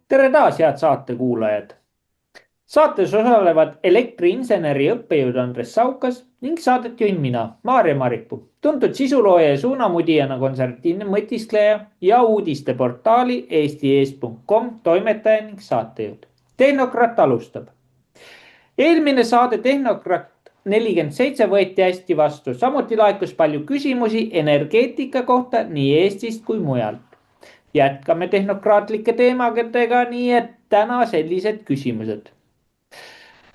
Tere taas, head saatekuulajad. Saates osalevad elektriinseneri õppejõud Andres Saukas ning saadet juhin mina, Maarja Maripuu, tuntud sisulooja ja suunamudijana konservatiivne mõtiskleja ja uudisteportaali eesti.com toimetaja ning saatejuht. Tehnokrat alustab. Eelmine saade Tehnokrat 47 võeti hästi vastu, samuti laekus palju küsimusi energeetika kohta nii Eestist kui mujalt. Jätkame tehnokraatlike teemadega, nii et täna sellised küsimused.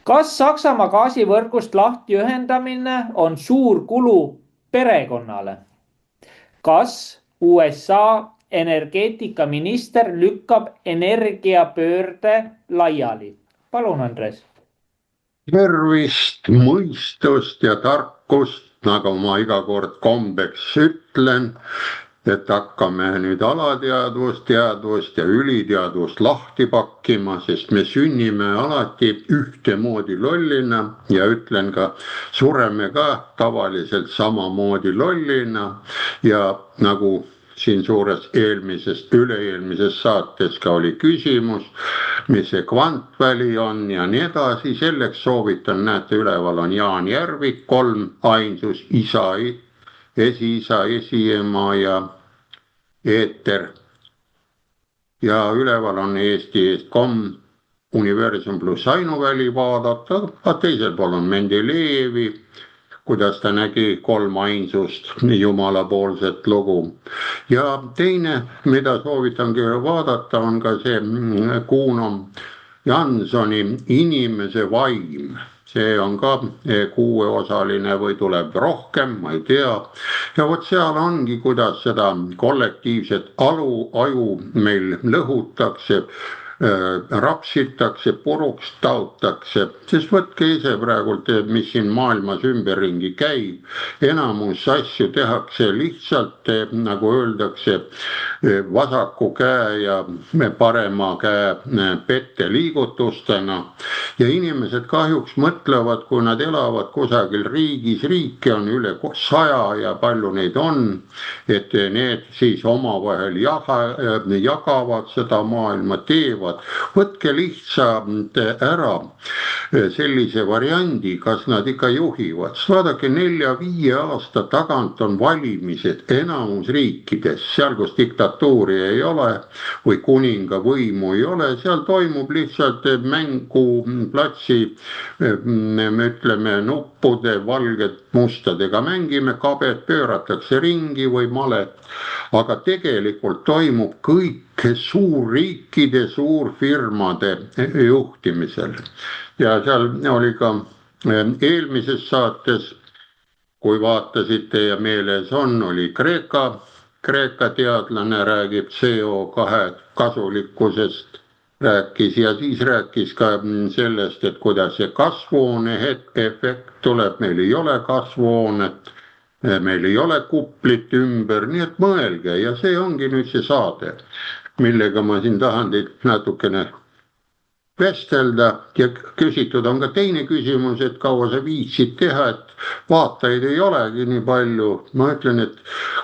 Kas Saksamaa gaasivõrgust lahti ühendamine on suur kulu perekonnale? Kas USA energeetikaminister lükkab energiapöörde laiali? Palun, Andres. Tervist, mõistust ja tarkust, nagu ma iga kord kombeks ütlen, et hakkame nüüd alateadvust, teadvust ja üliteadvust lahti pakkima, sest me sünnime alati ühtemoodi lollina ja ütlen ka, sureme ka tavaliselt samamoodi lollina ja nagu siin suures üle-eelmises saates ka oli küsimus, mis see kvantväli on ja nii edasi, selleks soovitan, näete, üleval on Jaan Järvik, 3 ainsus, isa, esiisa, esiema ja eeter. Ja üleval on eesti.com universum pluss ainuväli vaadata, teisel pool on Mendelejevi, kuidas ta nägi 3 ainsust, jumalapoolset lugu. Ja teine, mida soovitangi vaadata, on ka see Kuno Jansoni Inimese vaim. See on ka 6-osaline või tuleb rohkem, ma ei tea. Ja vot seal ongi, kuidas seda kollektiivset aju meil lõhutakse, rapsitakse, puruks taotakse, sest võtke ise praegult, mis siin maailmas ümberringi käib. Enamus asju tehakse lihtsalt, nagu öeldakse, vasaku käe ja parema käe pette liigutustena. Ja inimesed kahjuks mõtlevad, kui nad elavad kusagil riigis, riike on üle 100 ja palju neid on, et need siis omavahel jagavad seda maailma, teevad. Võtke lihtsalt ära sellise variandi, kas nad ikka juhivad. Vaadake, 4-5 aasta tagant on valimised enamus riikides, seal kus diktatuuri ei ole või kuninga võimu ei ole, seal toimub lihtsalt mänguplatsi, ütleme, nuppude, valged, mustadega mängime, kabed pööratakse ringi või malet, aga tegelikult toimub kõik suurriikide, suurfirmade juhtimisel. Ja seal oli ka eelmises saates, kui vaatasite ja meeles on, oli Kreeka teadlane räägib CO2 kasulikkusest, rääkis ja siis rääkis ka sellest, et kuidas see kasvuhooneefekt tuleb, meil ei ole kasvuhoonet, meil ei ole kuplit ümber, nii et mõelge ja see ongi nüüd see saade, millega ma siin tahan teid natukene vestelda ja küsitud on ka teine küsimus, et kaua sa viitsid teha, et vaatajaid ei olegi nii palju. Ma ütlen, et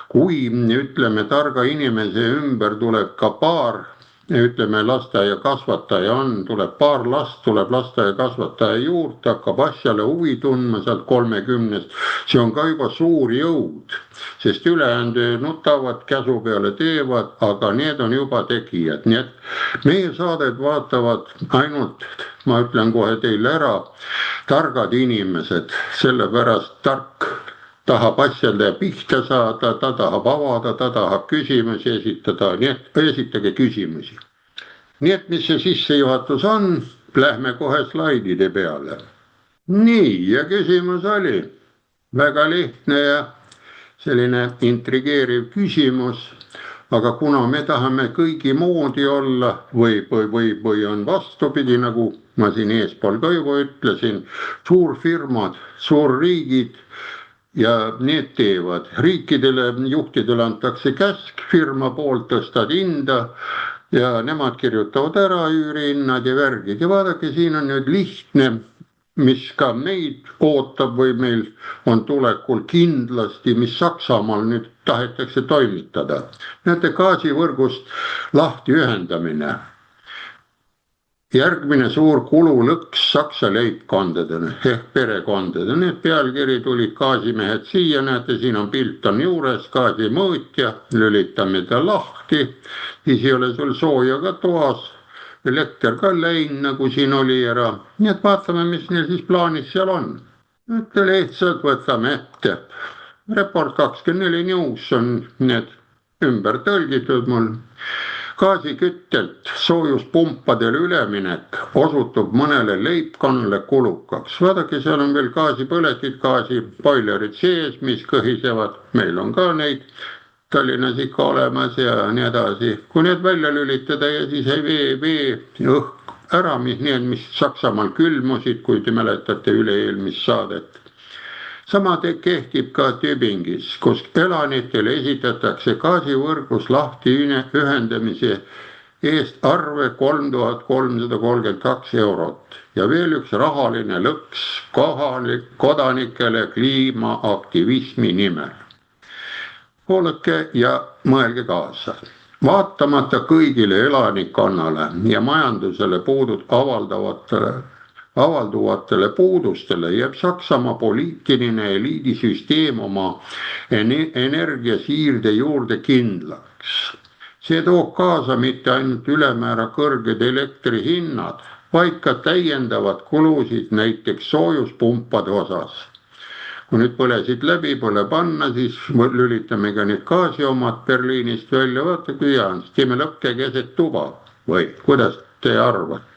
kui ütleme targa inimese ümber tuleb ka paar, ütleme lasteaia kasvataja on, tuleb paar last, tuleb lasteaia kasvataja juurde, hakkab asjale huvi tundma sealt 30-st, see on ka juba suur jõud, sest ülejäänud nutavad, käsu peale teevad, aga need on juba tegijad. Nii et meie saadet vaatavad ainult, ma ütlen kohe teile ära, targad inimesed, sellepärast tark tahab asjale pihta saada, ta tahab avada, ta tahab küsimusi esitada, nii et esitage küsimusi. Nii et mis see sissejuhatus on, lähme kohe slaidide peale. Nii, ja küsimus oli väga lihtne ja selline intrigeeriv küsimus, aga kuna me tahame kõigi moodi olla või on vastupidi, nagu ma siin eespool ka juba ütlesin, suurfirmad, suurriigid, ja need teevad. Riikidele, juhtidele antakse käsk firma poolt, tõstad hinda ja nemad kirjutavad ära üürihinnad ja värgid. Ja vaadake, siin on nüüd lihtne, mis ka meid ootab või meil on tulekul kindlasti, mis Saksamaal nüüd tahetakse toimitada. Näete, gaasivõrgust lahti ühendamine. Järgmine suur kululõks Saksa leibkondadele ehk perekondadele. Need pealkiri tulid gaasimehed siia, näete, siin on pilt on juures, gaasimõõtja, lülitame ta lahti, siis ei ole sul sooja ka toas, elekter ka läinud, nagu siin oli ära. Nii et vaatame, mis neil siis plaanis seal on. Nüüd lihtsalt võtame ette. Report 24 News on need ümber tõlgitud mul. Gaasiküttelt soojuspumpadele üleminek osutub mõnele leibkonnale kulukaks. Vaadake, seal on veel gaasipõletid, gaasiboilerid sees, mis kõhisevad. Meil on ka neid Tallinnas ikka olemas ja nii edasi. Kui need välja lülitada ja siis vee õhk ära, mis Saksamaal külmusid, kui te mäletate üle-eelmist saadet. Sama kehtib ka Tübingis, kus elanikele esitatakse gaasivõrgus lahti ühendamise eest arve 3332 eurot ja veel üks rahaline lõks kodanikele kliimaaktivismi nimel. Kuulake ja mõelge kaasa. Vaatamata kõigile elanikkonnale ja majandusele avalduvatele puudustele jääb Saksamaa poliitiline eliidisüsteem oma energiasiirde juurde kindlaks. See toob kaasa mitte ainult ülemäära kõrged elektrihinnad, vaid ka täiendavad kulusid näiteks soojuspumpade osas. Kui nüüd põlesid läbi, pole panna, siis lülitame ka need gaasi omad Berliinist välja, vaata kui hea on, siis teeme lõkke keset tuba või kuidas te arvate?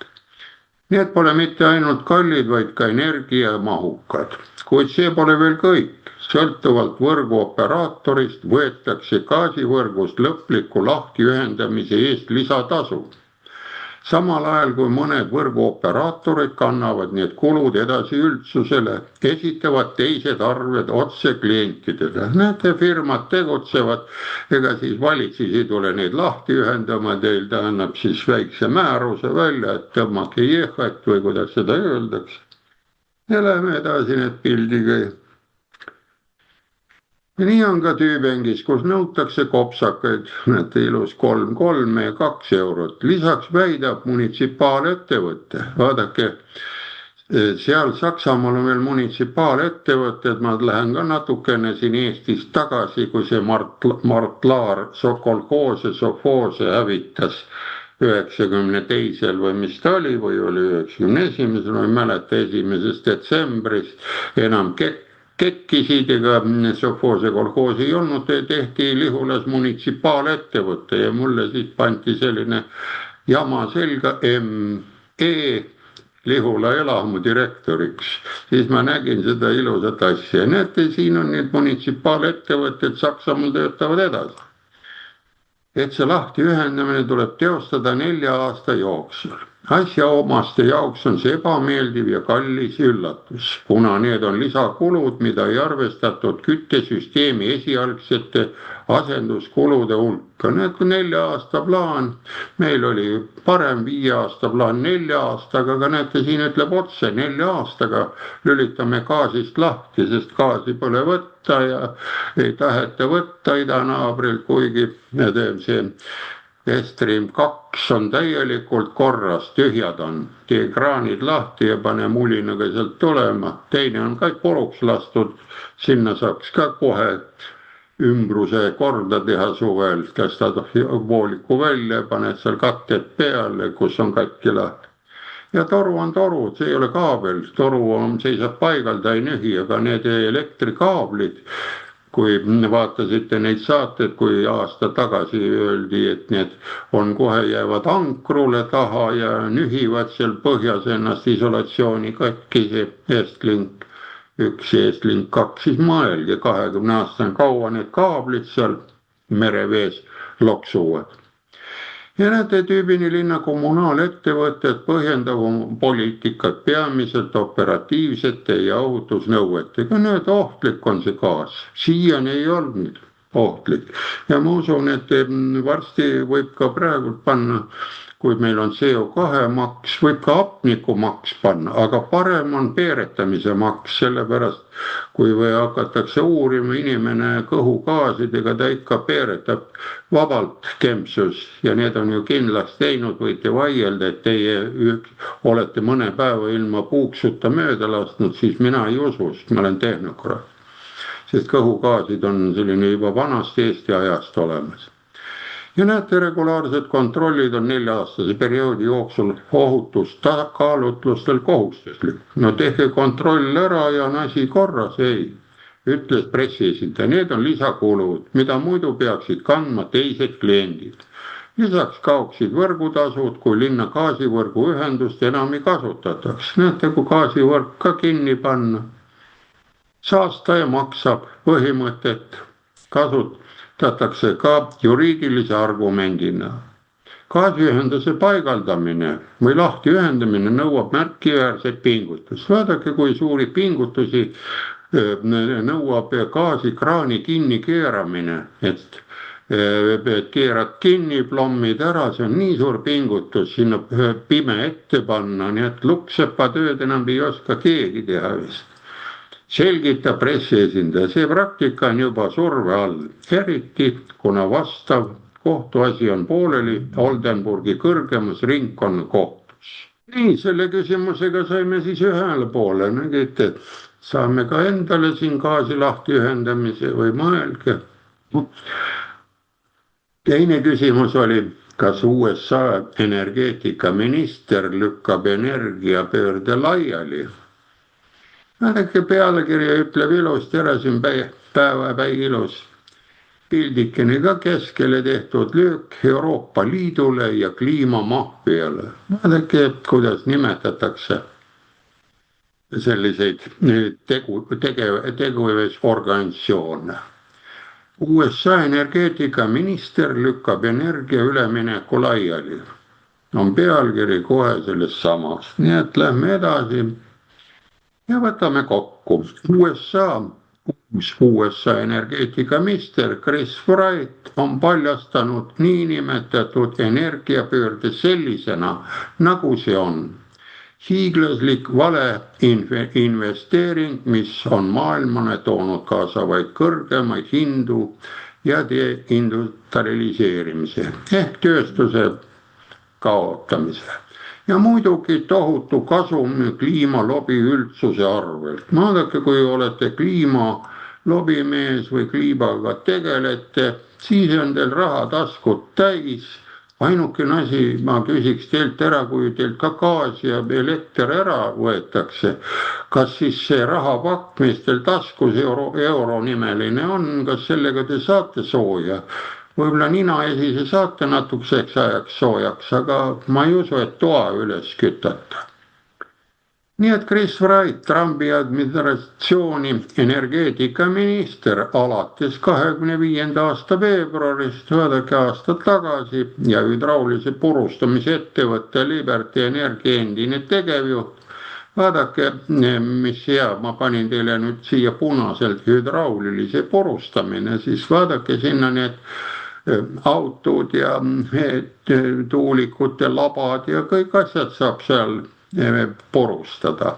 Need pole mitte ainult kallid, vaid ka energiamahukad, kuid see pole veel kõik. Sõltuvalt võrguoperaatorist võetakse gaasivõrgust lõpliku lahtiühendamise eest lisatasu. Samal ajal kui mõned võrguoperaatorid kannavad need kulud edasi üldsusele, esitavad teised arved otse klientidele. Näete, firmad tegutsevad, ega siis valitsus ei tule neid lahti ühendama, teil ta annab siis väikse määruse välja, et tõmmake jehhat või kuidas seda öeldakse. Ja lähme edasi need pildiga. Ja nii on ka Tübingis, kus nõutakse kopsakaid, näete ilus 3 ja 2 eurot. Lisaks väidab munitsipaalettevõte. Vaadake, seal Saksamaal on veel munitsipaalettevõtted, ma lähen ka natukene siin Eestist tagasi, kui see Mart Laar kolhoose hävitas 92. või mis ta oli, või oli 91. ma ei mäleta, 1. detsembrist enam kekkisid, ega sovhoose kolhoosi ei olnud, tehti Lihulas munitsipaalettevõte ja mulle siis pandi selline jama selga ME Lihula elamu direktoriks. Siis ma nägin seda ilusat asja. Näete, siin on need munitsipaalettevõtted Saksamaal töötavad edasi. Et see lahti ühendamine tuleb teostada 4 aasta jooksul. Asjaomaste jaoks on see ebameeldiv ja kallis üllatus, kuna need on lisakulud, mida ei arvestatud küttesüsteemi esialgsete asenduskulude hulka. Need 4 aasta plaan, meil oli parem 5 aasta plaan 4 aastaga, aga näete, siin ütleb otse 4 aastaga lülitame gaasist lahti, sest gaasi pole võtta ja ei taheta võtta idanaabrilt, kuigi see Estream 2 on täielikult korras, tühjad on, tee kraanid lahti ja pane mulinaga sealt tulema, teine on ka puruks lastud, sinna saaks ka kohe ümbruse korda teha suvel, tõstad vooliku välja, paned seal katted peale, kus on katki lahti. Ja toru on toru, see ei ole kaabel, toru seisab paigal, ta ei nühi, aga need elektrikaablid, kui vaatasite neid saateid, kui aasta tagasi öeldi, et need on kohe jäävad ankrule taha ja nühivad seal põhjas ennast isolatsiooni katki, see Estlink 1 ja Estlink 2, siis mõelge, 20 aastane kaua need kaablid seal merevees loksuvad. Ja näete, Tübini linna kommunaalettevõtted põhjendab oma poliitikat peamiselt operatiivsete ja ohutusnõuetega. Nüüd ohtlik on see gaas. Siiani ei olnud ohtlik. Ja ma usun, et varsti võib ka praegu panna, kui meil on CO2 maks, võib ka hapnikumaks panna, aga parem on peeretamise maks, sellepärast kui hakatakse uurima, inimene kõhugaasidega, ta ikka peeretab vabalt kempsus ja need on ju kindlaks teinud, võite vaielda, et teie olete mõne päeva ilma puuksuta mööda lasknud, siis mina ei usu, sest ma olen tehnokraat. Sest kõhugaasid on selline juba vanast Eesti ajast olemas. Ja näete, regulaarsed kontrollid on 4-aastase perioodi jooksul ohutuskaalutlustel kohustuslik. No tehke kontroll ära ja on asi korras, ei, ütles pressiesindaja. Need on lisakulud, mida muidu peaksid kandma teised kliendid. Lisaks kaoksid võrgutasud, kui linna gaasivõrgu ühendust enam ei kasutataks. Näete, kui gaasivõrk ka kinni panna. Saastaja maksab põhimõtet kasutatakse ka juriidilise argumendina. Gaasiühenduse paigaldamine või lahtiühendamine nõuab märkiväärset pingutust. Vaadake, kui suuri pingutusi nõuab gaasikraani kinni keeramine, et keerad kinni, plommid ära, see on nii suur pingutus, sinna pime ette panna, nii et lukksepa tööd enam ei oska keegi teha vist. Selgitab pressiesindaja, see praktika on juba surve all, eriti kuna vastav kohtuasi on pooleli Oldenburgi kõrgemas ringkonnakohtus. Nii, selle küsimusega saime siis ühele poole, nägite, saame ka endale siin gaasi lahti ühendamise või mõelge. Teine küsimus oli, kas USA energeetikaminister lükkab energiapöörde laiali. Nädake pealekirja ütleb ilusti ära, siin päevapäi ilus pildikene ka keskele tehtud löök Euroopa Liidule ja kliimamahviale. Nädake, kuidas nimetatakse selliseid tegevusorganisatsioone. USA energeetikaminister lükkab energia ülemineku laiali. On pealkiri kohe sellest samast, nii et lähme edasi. Ja võtame kokku. USA energeetikaminister Chris Wright on paljastanud niinimetatud energiapöörde sellisena, nagu see on. Hiiglaslik vale investeering, mis on maailmane toonud kaasa vaid kõrgemaid hindu ja deindustrialiseerimise ehk tööstuse kaotamise. Ja muidugi tohutu kasum kliimalobi üldsuse arvelt. Vaadake, kui olete kliimalobimees või kliimaga tegelete, siis on teil raha taskud täis. Ainukene asi, ma küsiks teilt ära, kui teilt ka gaas ja elekter ära võetakse. Kas siis see rahapakk, mis teil taskus euro nimeline on, kas sellega te saate sooja? Võib-olla ninaesise saate natukeseks ajaks soojaks, aga ma ei usu, et toa üles kütata. Nii et Chris Wright, Trumpi administratsiooni energeetikaminister alates 25. aasta veebruarist, vaadake aastat tagasi ja hüdraulise purustamise ettevõtte Liberty Energia endine tegevjuht. Vaadake, mis hea, ma panin teile nüüd siia punaselt hüdraulilise purustamine, siis vaadake sinna need autod ja tuulikute labad ja kõik asjad saab seal purustada,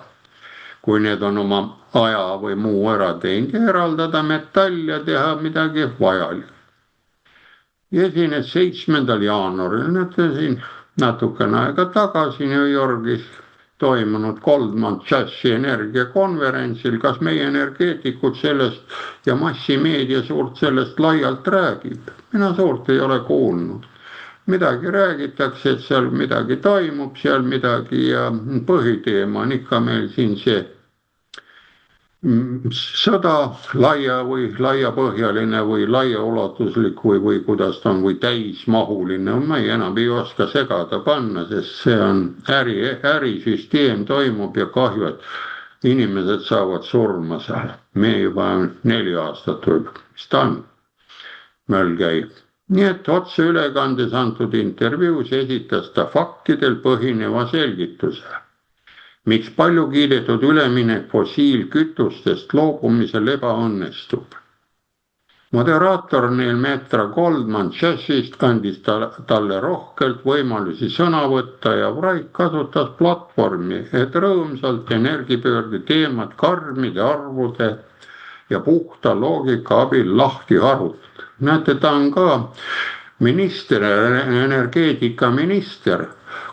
kui need on oma aja või muu ära teinud ja eraldada metall ja teha midagi vajalikku. Esines 7. jaanuaril, näete siin natukene aega tagasi New Yorgis toimunud Goldman Sachsi energiakonverentsil, kas meie energeetikud sellest ja massimeedia suurt sellest laialt räägib. Mina suurt ei ole kuulnud. Midagi räägitakse, et seal midagi toimub, seal midagi ja põhiteema on ikka meil siin see sõda laia või laiapõhjaline või laiaulatuslik või kuidas ta on või täismahuline, ma enam ei oska segada panna, sest see on ärisüsteem toimub ja kahju, et inimesed saavad surma seal. Me juba 4 aastat võib, mis ta on, möll käib. Nii et otseülekandes antud intervjuus esitas ta faktidel põhineva selgituse. Miks palju kiidetud üleminek fossiilkütustest loobumisel ebaõnnestub. moderaator Neil Metra Goldman Sachsist andis talle rohkelt võimalusi sõna võtta ja Wright kasutas platvormi, et rõõmsalt energiapöörde teemat karmide arvude ja puhta loogika abil lahti harutada. näete, ta on ka minister, energeetikaminister.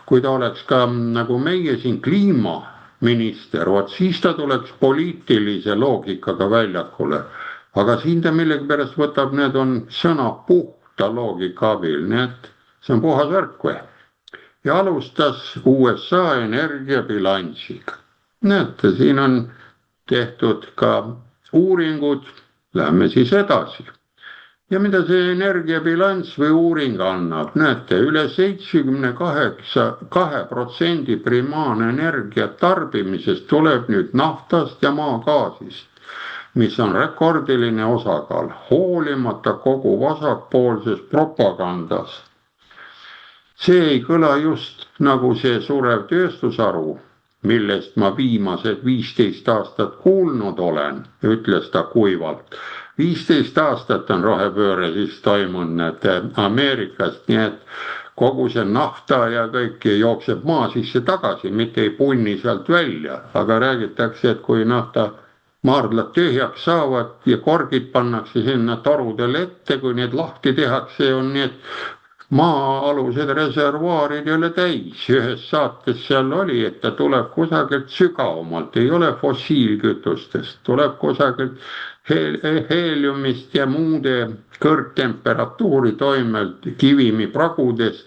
Kui ta oleks ka nagu meie siin kliimaminister, vot siis ta tuleks poliitilise loogikaga väljakule. Aga siin ta millegipärast võtab, need on sõna puhta loogika abil, nii et see on puhas värk või. Ja alustas USA energiabilansiga. Näete, siin on tehtud ka uuringud, lähme siis edasi. Ja mida see energiabilanss või uuring annab? Näete, üle 78% primaarenergia tarbimisest tuleb nüüd naftast ja maagaasist, mis on rekordiline osakaal, hoolimata kogu vasakpoolsest propagandast. See ei kõla just nagu see surev tööstusharu, millest ma viimased 15 aastat kuulnud olen, ütles ta kuivalt. 15 aastat on rohepööre siis toimunud Ameerikast, nii et kogu see nafta ja kõik jookseb maa sisse tagasi, mitte ei punni sealt välja, aga räägitakse, et kui nafta maardlad tühjaks saavad ja korgid pannakse sinna torudele ette, kui need lahti tehakse, on nii, et maa-alused reservuaarid ei ole täis. Ühes saates seal oli, et ta tuleb kusagilt sügavamalt, ei ole fossiilkütustest, tuleb kusagilt heeliumist ja muude kõrgtemperatuuri toimelt kivimipragudest,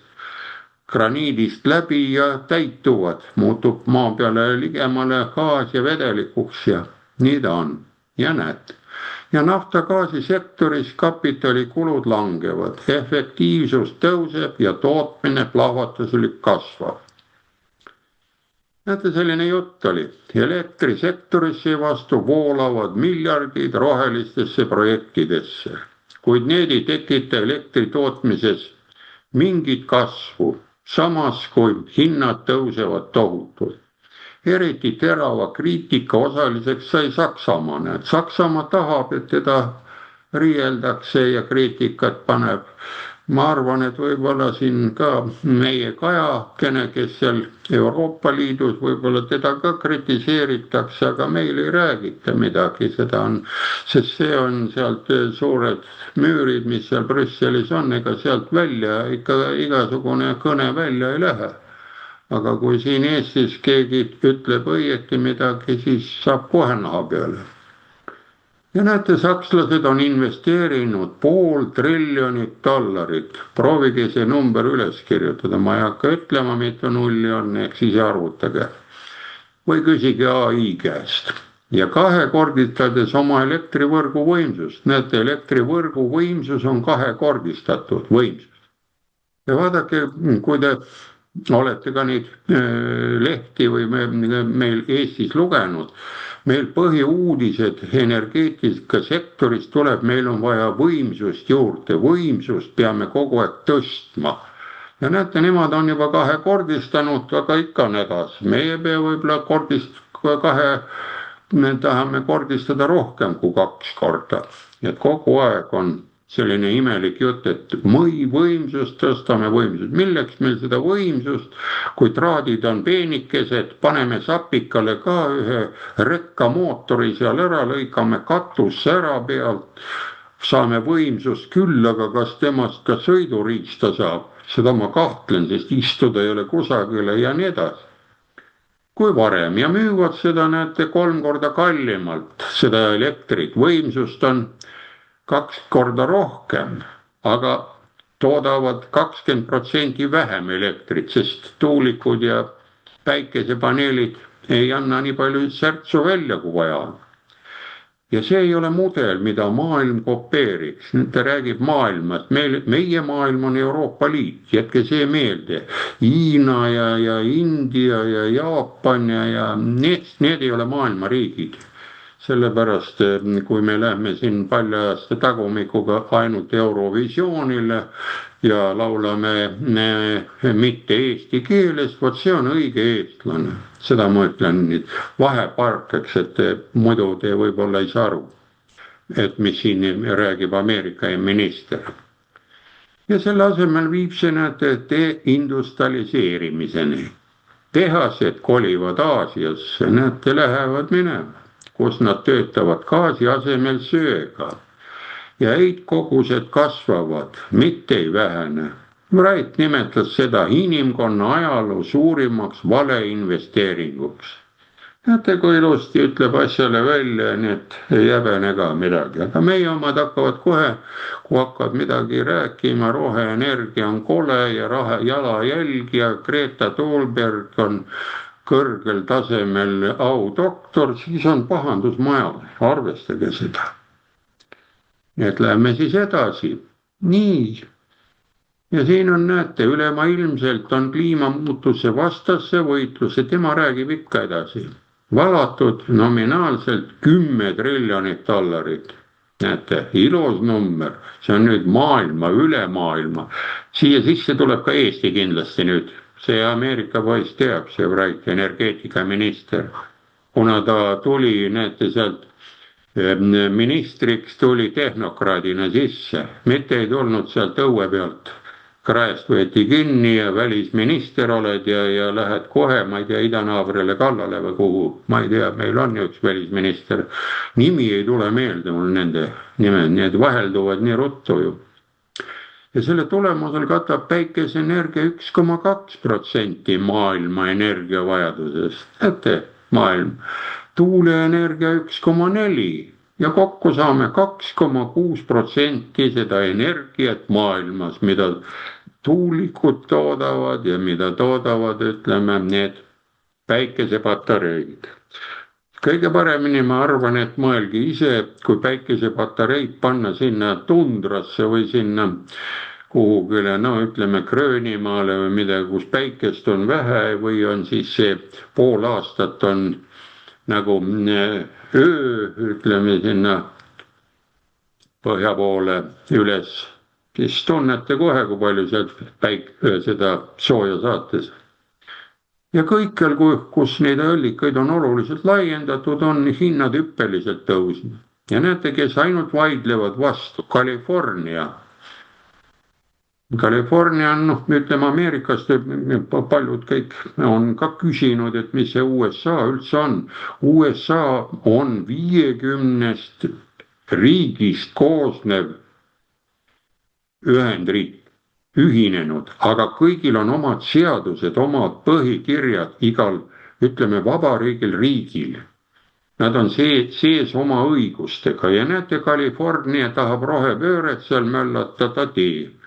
graniidist läbi ja täituvad, muutub maa peale ligemale gaas ja vedelikuks ja nii ta on. Ja näed. Ja nafta-gaasisektoris kapitalikulud langevad, efektiivsus tõuseb ja tootmine plahvatuslik kasvab. Näete, selline jutt oli. Elektrisektorisse vastu voolavad miljardid rohelistesse projektidesse, kuid need ei tekita elektri tootmises mingit kasvu, samas kui hinnad tõusevad tohutult. Eriti terava kriitika osaliseks sai Saksamaa. Saksamaa tahab, et teda riieldakse ja kriitikat paneb. Ma arvan, et võib-olla siin ka meie Kajakene, kes seal Euroopa Liidus, võib-olla teda ka kritiseeritakse, aga meil ei räägita midagi, seda on, sest see on sealt suured müürid, mis seal Brüsselis on, ega sealt välja ikka igasugune kõne välja ei lähe. Aga kui siin Eestis keegi ütleb õieti midagi, siis saab kohe naha peale. Ja näete, sakslased on investeerinud $500 biljonit. Proovige see number üles kirjutada, ma ei hakka ütlema, mitu nulli on, ehk siis arvutage. Või küsige AI käest. Ja kahekordistades oma elektrivõrgu võimsust. Näete, elektrivõrgu võimsus on kahekordistatud võimsus. Ja vaadake, kui te olete ka neid lehti või meil Eestis lugenud, meil põhiuudised energeetikasektoris tuleb, meil on vaja võimsust juurde, võimsust peame kogu aeg tõstma. Ja näete, nemad on juba kahekordistanud, aga ikka on hädas. Meie pea võib-olla me tahame kordistada rohkem kui 2 korda. Et kogu aeg on selline imelik jutt, et võimsust tõstame võimsust. Milleks meil seda võimsust, kui traadid on peenikesed, paneme sapikale ka ühe rekkamootori seal ära, lõikame katusse ära pealt, saame võimsust küll, aga kas temast ka sõiduriista saab, seda ma kahtlen, sest istuda ei ole kusagile ja nii edasi. Kui varem ja müüvad seda, näete, 3 korda kallimalt, seda elektrit, võimsust on 2 korda rohkem, aga toodavad 20% vähem elektrit, sest tuulikud ja päikesepaneelid ei anna nii palju särtsu välja, kui vaja. Ja see ei ole mudel, mida maailm kopeeriks. Nüüd ta räägib maailmast. Meie maailm on Euroopa Liit, jätke see meelde. Hiina ja India ja Jaapan ja need ei ole maailma riigid. Sellepärast, kui me lähme siin paljaste tagumikuga ainult Eurovisioonile ja laulame mitte eesti keeles, vot see on õige eestlane. Seda ma ütlen nüüd vaheparkeks, et muidu te võib-olla ei saa aru. et mis siin räägib Ameerika minister. Ja selle asemel viib see deindustrialiseerimiseni. Tehased kolivad Aasiasse, näete, lähevad minema, kus nad töötavad gaasi asemel söega. Ja heitkogused kasvavad, mitte ei vähene. Wright nimetas seda inimkonna ajaloo suurimaks valeinvesteeringuks. Näete, kui ilusti ütleb asjale välja, nii et ei häbene ka midagi. Aga meie omad hakkavad kohe, kui hakkavad midagi rääkima, roheenergia on kole ja jalajälg ja Greta Thunberg on kõrgel tasemel audoktor, siis on pahandus majal, arvestage seda. Nii et läheme siis edasi. Nii. Ja siin on, näete, ülemaailmselt on kliimamuutuse vastasse võitluse, tema räägib ikka edasi. Valatud nominaalselt 10 triljonit dollarit. Näete, ilus number, see on nüüd maailma, üle maailma. Siia sisse tuleb ka Eesti kindlasti nüüd. See Ameerika poiss teab, see Wright, energeetikaminister. Kuna ta tuli, näete, sealt ministriks tuli tehnokraadina sisse, mitte ei tulnud sealt õue pealt. Kraest võeti kinni ja välisminister oled ja lähed kohe, ma ei tea, idanaabrile kallale või kuhu. Ma ei tea, meil on ju üks välisminister. Nimi ei tule meelde mul nende nimed, need vahelduvad nii ruttu ju. Ja selle tulemusel katab päikeseenergia 1,2% maailma energiavajadusest. Näete, maailm. Tuuleenergia 1,4% ja kokku saame 2,6% seda energiat maailmas, mida tuulikud toodavad ja mida toodavad, ütleme, need päikesepatareid. Kõige paremini ma arvan, et mõelge ise, kui päikesepatareid panna sinna tundrasse või sinna kuhugile, no ütleme Gröönimaale või midagi, kus päikest on vähe või on siis see pool aastat on nagu öö, ütleme sinna põhja poole üles, siis tunnete kohe, kui palju sealt seda sooja saates. Ja kõikjal, kus neid allikaid on oluliselt laiendatud, on hinnad hüppeliselt tõusnud. Ja näete, kes ainult vaidlevad vastu, California on, ütleme Ameerikast, paljud kõik on ka küsinud, et mis see USA üldse on. USA on 50 riigist koosnev ühendriik, ühinenud, aga kõigil on omad seadused, omad põhikirjad igal, ütleme, vabariigil, riigil. Nad on sees oma õigustega ja näete, California tahab rohepööret seal möllata, ta teeb.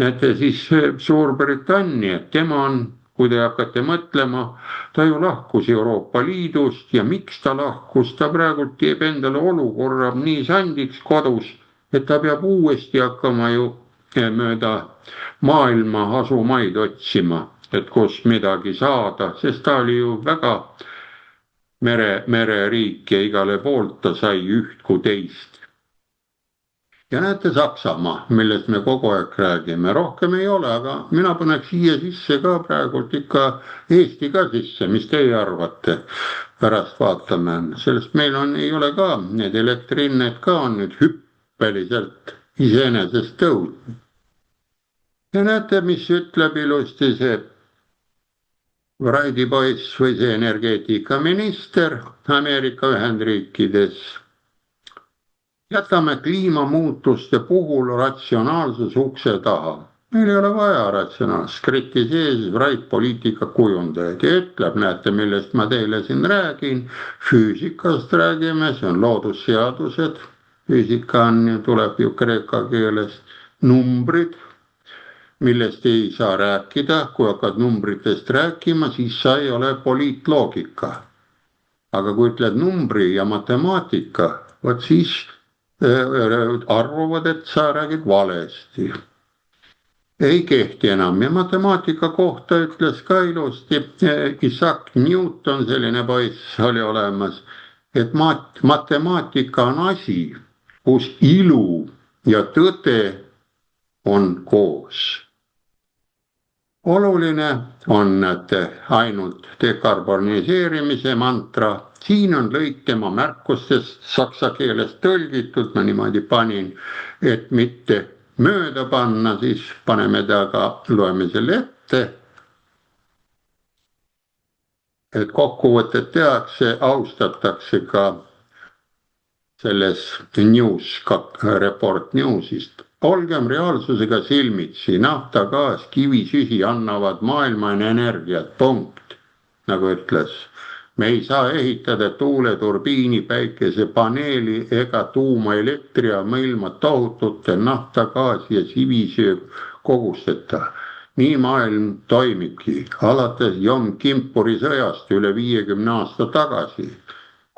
Näete siis Suurbritannia, tema on, kui te hakkate mõtlema, ta ju lahkus Euroopa Liidust ja miks ta lahkus, ta praegu teeb endale olukorra nii sandiks kodus, et ta peab uuesti hakkama ju mööda maailma asumaid otsima, et kus midagi saada, sest ta oli ju väga mereriik ja igale poolt ta sai üht kui teist. Ja näete Saksamaa, millest me kogu aeg räägime, rohkem ei ole, aga mina paneks siia sisse ka praegult ikka Eesti ka sisse, mis teie arvate? Pärast vaatame, sellest meil ei ole ka, need elektrihinnad ka on nüüd hüppeliselt iseenesest tõusnud. Ja näete, mis ütleb ilusti see Wrighti poiss või see energeetikaminister Ameerika Ühendriikides. Jätame kliimamuutuste puhul ratsionaalsus ukse taha. Meil ei ole vaja ratsionaalsust, kritiseeris Wright poliitika kujundajaid ja ütleb, näete, millest ma teile siin räägin, füüsikast räägime, see on loodusseadused, füüsika tuleb ju kreeka keelest, numbrid, millest ei saa rääkida, kui hakkad numbritest rääkima, siis sa ei ole poliitloogika. Aga kui ütled numbri ja matemaatika, vot siis arvavad, et sa räägid valesti. Ei kehti enam ja matemaatika kohta ütles ka ilusti Isaac Newton, selline poiss oli olemas, et matemaatika on asi, kus ilu ja tõde on koos. oluline on, et ainult dekarboniseerimise mantra, siin on lõik tema märkustest saksa keeles tõlgitud, ma niimoodi panin, et mitte mööda panna, siis paneme ta ka, loeme selle ette. Et kokkuvõtet tehakse, austatakse ka selles Report Newsist. Olgem reaalsusega silmitsi, nafta, gaas, kivisüsi annavad maailmale energiat, punkt, nagu ütles. Me ei saa ehitada tuuleturbiini, päikesepaneeli ega tuumaelektrijaama ilma tohutute nafta, gaasi ja kivisöe kogusteta. Nii maailm toimibki, alates Jom Kippuri sõjast üle 50 aasta tagasi,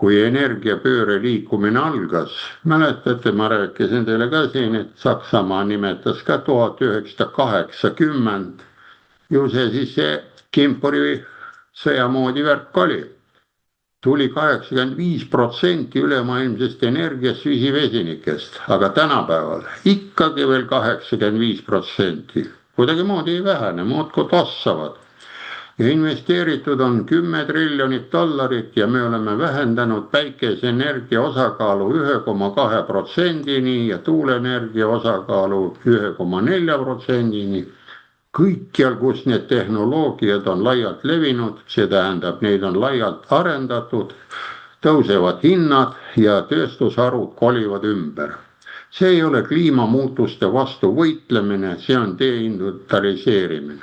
kui energiapööre liikumine algas. Mäletate, ma rääkisin teile ka siin, et Saksamaa nimetas ka 1980. Ju see siis see Kippuri sõja moodi värk oli. Tuli 85% ülemaailmsest energiast süsivesinikest, aga tänapäeval ikkagi veel 85%. Kuidagimoodi ei vähene, muudkui kasvavad. Ja investeeritud on 10 triljonit dollarit ja me oleme vähendanud päikeseenergia osakaalu 1,2%-ni ja tuuleenergia osakaalu 1,4%-ni. Kõikjal, kus need tehnoloogiad on laialt levinud, see tähendab, neid on laialt arendatud, tõusevad hinnad ja tööstusharud kolivad ümber. See ei ole kliimamuutuste vastu võitlemine, see on deindustrialiseerimine.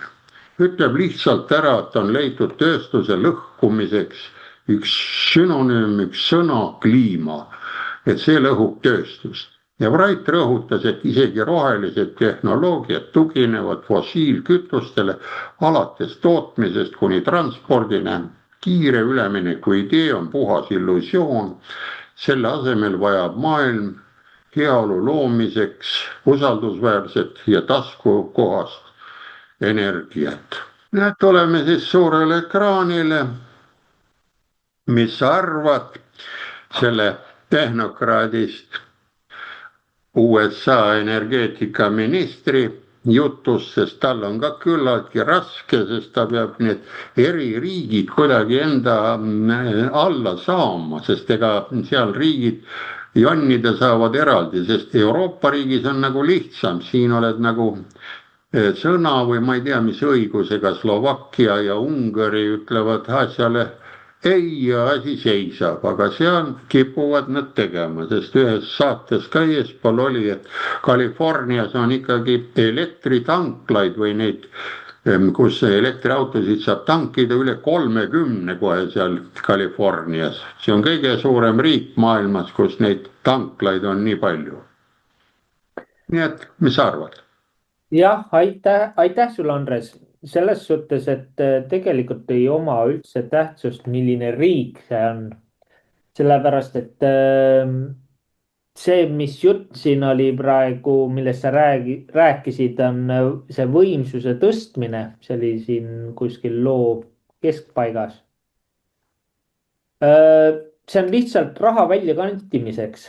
Ütleb lihtsalt ära, et on leitud tööstuse lõhkumiseks üks sünonüüm, üks sõna kliima, et see lõhub tööstust. Ja Wright rõhutas, et isegi rohelised tehnoloogiad tuginevad fossiilkütustele alates tootmisest kuni transpordine. Kiire ülemineku idee on puhas illusioon. Selle asemel vajab maailm heaolu loomiseks usaldusväärset ja taskukohast energiat. Nüüd oleme siis suurele ekraanile. Mis sa arvad selle tehnokraadist USA energeetikaministri jutust, sest tal on ka küllaltki raske, sest ta peab need eri riigid kuidagi enda alla saama, sest ega seal riigid jonnida saavad eraldi, sest Euroopa riigis on nagu lihtsam, siin oled nagu sõna või ma ei tea, mis õigusega Slovakkia ja Ungari ütlevad asjale ei ja asi seisab, aga seal kipuvad nad tegema, sest ühes saates ka eespool oli, et Californias on ikkagi elektritanklaid või neid, kus elektriautosid saab tankida üle 30 kohe seal Californias. See on kõige suurem riik maailmas, kus neid tanklaid on nii palju. Nii et, mis sa arvad? Jah, aitäh sulle, Andres. Selles suhtes, et tegelikult ei oma üldse tähtsust, milline riik see on. Sellepärast, et see, mis jutt siin oli praegu, millest sa rääkisid, on see võimsuse tõstmine. See oli siin kuskil loo keskpaigas. See on lihtsalt raha väljakantimiseks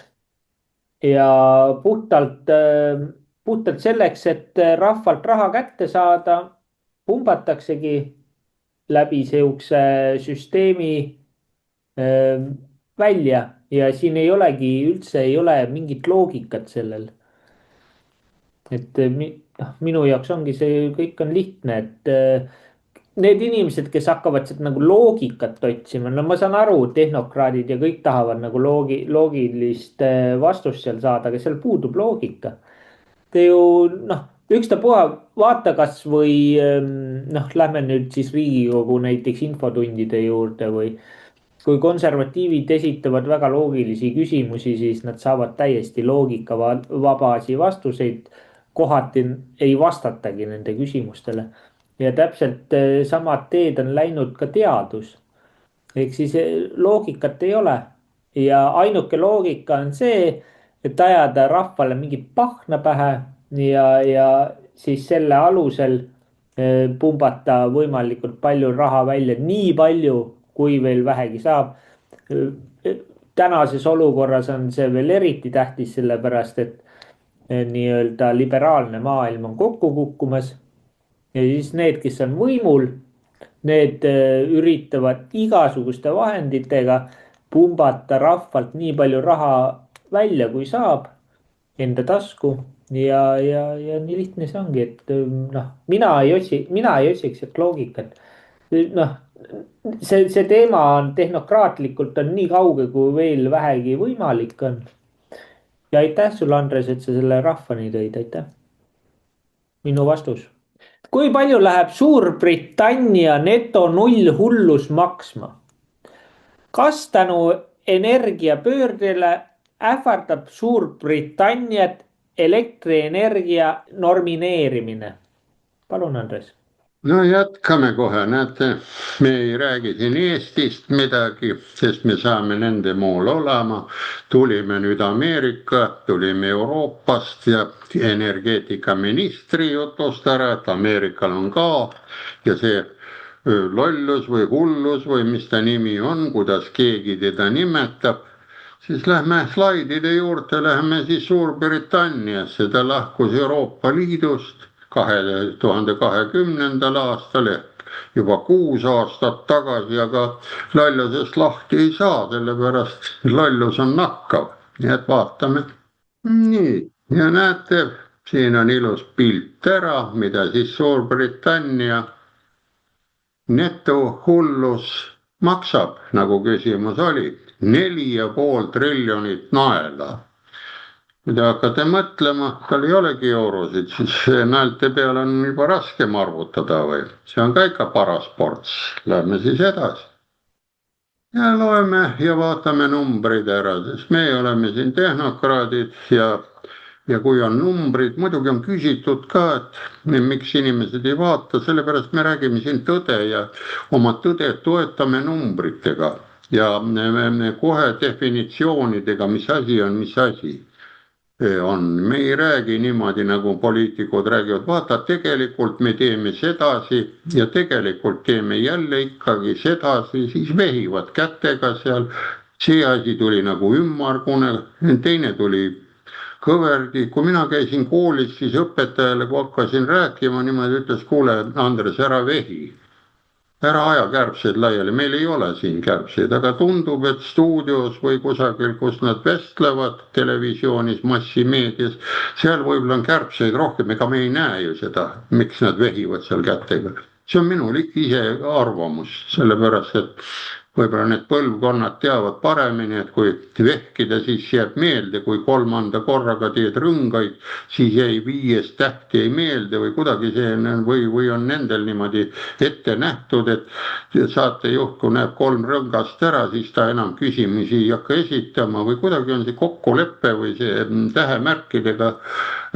ja puhtalt selleks, et rahvalt raha kätte saada, pumbataksegi läbi sihukese süsteemi välja ja siin ei olegi üldse mingit loogikat sellel. Et minu jaoks ongi see kõik on lihtne, et need inimesed, kes hakkavad sealt nagu loogikat otsima, no ma saan aru, tehnokraadid ja kõik tahavad nagu loogilist vastust seal saada, aga seal puudub loogika. Te ju ükstapuha vaata kasvõi lähme nüüd siis Riigikogu näiteks infotundide juurde või kui konservatiivid esitavad väga loogilisi küsimusi, siis nad saavad täiesti loogikavabasi vastuseid. Kohati ei vastatagi nende küsimustele ja täpselt samad teed on läinud ka teadus. Ehk siis loogikat ei ole ja ainuke loogika on see, et ajada rahvale mingit pahna pähe ja siis selle alusel pumbata võimalikult palju raha välja, nii palju, kui veel vähegi saab. Tänases olukorras on see veel eriti tähtis, sellepärast et nii-öelda liberaalne maailm on kokku kukkumas. ja siis need, kes on võimul, need üritavad igasuguste vahenditega pumbata rahvalt nii palju raha välja, kui saab enda tasku. Ja nii lihtne see ongi, et noh, mina ei otsiks sealt loogikat. noh, see teema on tehnokraatlikult on nii kauge, kui veel vähegi võimalik on. ja aitäh sulle, Andres, et sa selle rahvani tõid, aitäh. minu vastus. kui palju läheb Suurbritannia neto nullhullus maksma? kas tänu energiapöördele ähvardab Suurbritanniat elektrienergia normineerimine? palun, Andres. No jätkame kohe, näete, me ei räägi siin Eestist midagi, sest me saame nende mool olema. Tulime nüüd Ameerika, tulime Euroopast ja energeetikaministri jutust ära, et Ameerikal on ka ja see lollus või hullus või mis ta nimi on, kuidas keegi teda nimetab. Siis lähme slaidide juurde, lähme siis Suurbritanniasse, ta lahkus Euroopa Liidust 2020. aastal ehk juba 6 aastat tagasi, aga lollusest lahti ei saa, sellepärast lollus on nakkav. Nii et vaatame. Nii, ja näete, siin on ilus pilt ära, mida siis Suurbritannia netohullus maksab, nagu küsimus oli, 4,5 triljonit naela. Kui te hakkate mõtlema, tal ei olegi eurosid, siis naelte peal on juba raskem arvutada või? See on ka ikka paras ports. Lähme siis edasi. Ja loeme ja vaatame numbrid ära, sest me oleme siin tehnokraadid ja kui on numbrid, muidugi on küsitud ka, et miks inimesed ei vaata, sellepärast me räägime siin tõde ja oma tõde toetame numbritega ja kohe definitsioonidega, mis asi on, mis asi on. Me ei räägi niimoodi, nagu poliitikud räägivad, vaata, tegelikult me teeme sedasi ja tegelikult teeme jälle ikkagi sedasi, siis vehivad kätega seal. See asi tuli nagu ümmargune, teine tuli kõverdi. Kui mina käisin koolis, siis õpetajale, kui hakkasin rääkima, niimoodi ütles, kuule, Andres, ära vehi. Ära aja kärbseid laiali, meil ei ole siin kärbseid, aga tundub, et stuudios või kusagil, kus nad vestlevad televisioonis, massimeedias, seal võib-olla on kärbseid rohkem, ega me ei näe ju seda, miks nad vehivad seal kätega. See on minu ise arvamus, sellepärast, et võib-olla need põlvkonnad teavad paremini, et kui vehkida, siis jääb meelde, kui 3. korraga teed rõngaid, siis jäi 5. tähti ei meelde või kuidagi see või on nendel niimoodi ette nähtud, et saatejuht, kui näeb 3 rõngast ära, siis ta enam küsimusi ei hakka esitama või kuidagi on see kokkulepe või see tähemärkidega